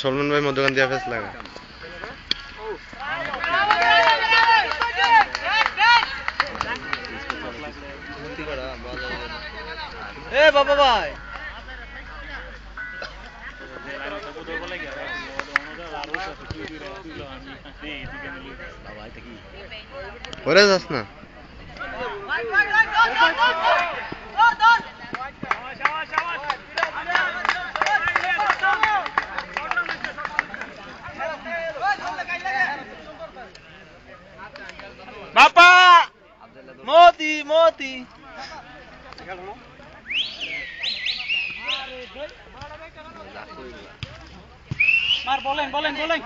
সলমান ভাই মধ্যখান দিয়ে ফেস লাগা এ বাবা ভাই ওরে যাস না বাপা মোতি মোতি মার বলেন বলেন বলেন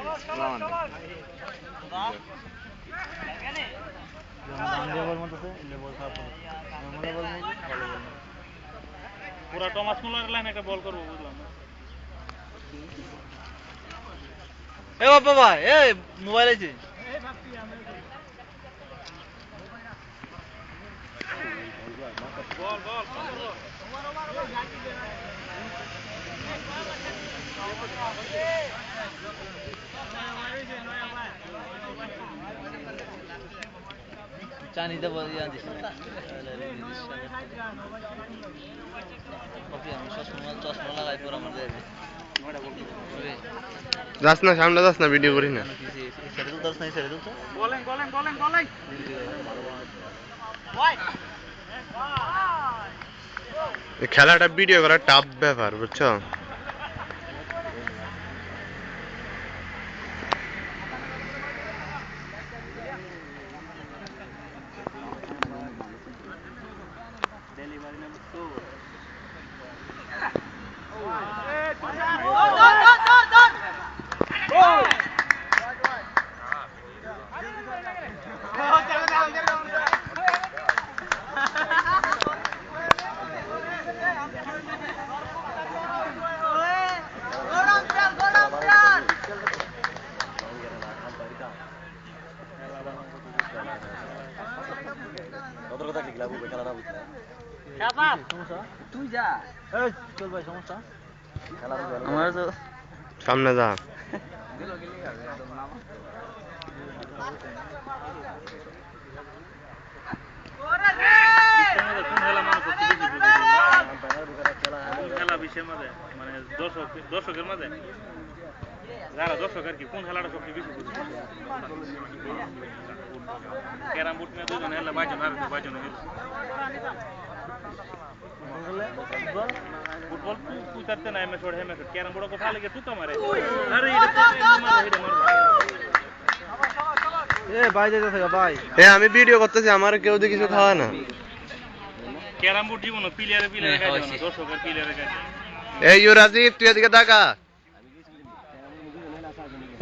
পুরা টমাস মুলার লাইন একটা বল করবো বুঝলাম এ বাবা ভাই এ মোবাইল আছে বল বল চানি দেব ইয়া দিস কপি আমি চশমা লাগাই পর আমাদের যাস না সামনে যাস না ভিডিও করি না বলেন বলেন বলেন বলেন এই খেলাটা ভিডিও করা টাফ ব্যাপার বুঝছো তুই যা চল ভাই সমস্যা সামনে যা খেলা বিষয়ের মাঝে মানে দর্শকের মাঝে যারা দর্শক আর কি কোন খেলাটা সবচেয়ে বেশি ক্যারাম বোর্ড নিয়ে দুজন হেলে বাইজন আর বাইজন ফুটবল তুই করতে না এমএস ওর হেমএস ক্যারাম বোর্ড को फाले के तू तो मारे अरे ए भाई दे देगा भाई এ আমি ভিডিও করতেছি আমার কেউ দিয়ে কিছু খাওয়া না ক্যারাম বোর্ড জীবন প্লেয়ারে প্লেয়ারে কাজ না দর্শকের প্লেয়ারে কাজ এই ইউ রাজীব তুই এদিকে তাকা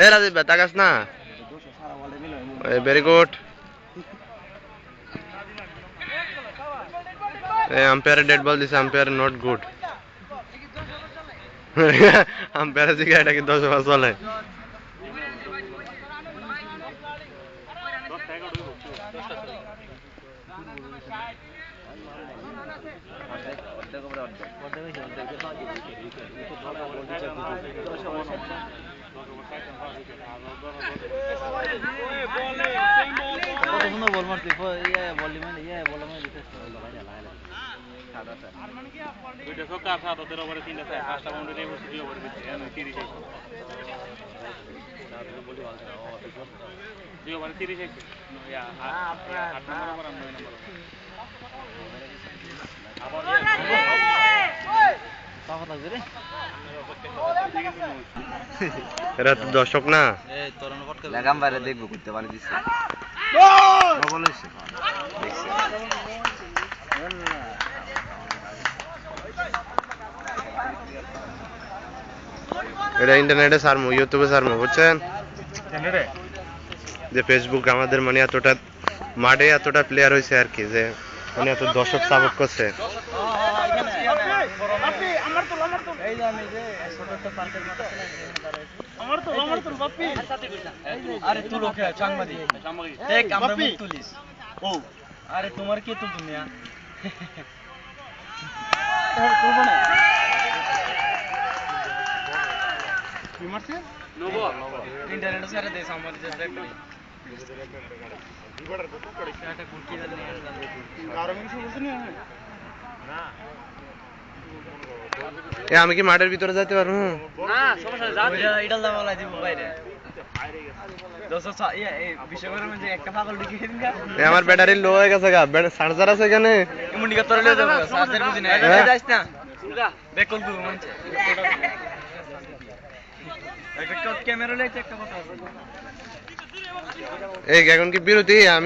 এ রাজীব তাকাস না ভেরি গুড আম্পায়ার ডেড বল দিছে আম্পায়ার নট গুড আম্পায়ার জিগা এটা কি 10 ওভার চলে বল মারতে ইয়া বল মানে ইয়া বল মানে দিতে দুইটা ছক্কা সাত ওদের ওভারে তিনটা চাই পাঁচটা বাউন্ডারি নেই বসে দুই ওভারে দিচ্ছে এনে 30 আছে দুই ওভারে 30 আছে ইয়া 8 নম্বর ওভার 9 নম্বর পাওয়া থাকবে রে এরা তো দর্শক না এই তরণ পটকে লাগাম বাইরে দেখবো করতে পারি দিচ্ছে বল হইছে দেখছি এটা ইন্টারনেটে সারমু ইউটিউবে সারমু বুঝছেন যে ফেসবুক আমাদের মানে এতটা মাঠে এতটা প্লেয়ার হয়েছে আর কি যে মানে এত দর্শক সাপোর্ট করছে আরে তুলো কে সাংবাদিক দেখ আমরা মুখ তুলিস ও আরে তোমার কি তুল তুমি ইন্টারনেট ছেড়ে দিয়েছে আমার যে দেখ এ আমি কি মাঠের ভিতরে যেতে পারবো? না সমস্যা নেই, যান। এটা দামালাই দিব বাইরে বিশ্বকর্মা মানে একটা পাগল ঢুকে দিন এ আমার ব্যাটারি লো হয়ে গেছে গা, চার্জার আছে এখানে? মুন্ডিকা তোরে লয়ে যাবো চার্জার বুঝি না হ্যাঁ? যাইস না বেকল গু মানছে একটা ক্যামেরা লইতে একটা কথা আছে এই এখন কি বিরতি? আমি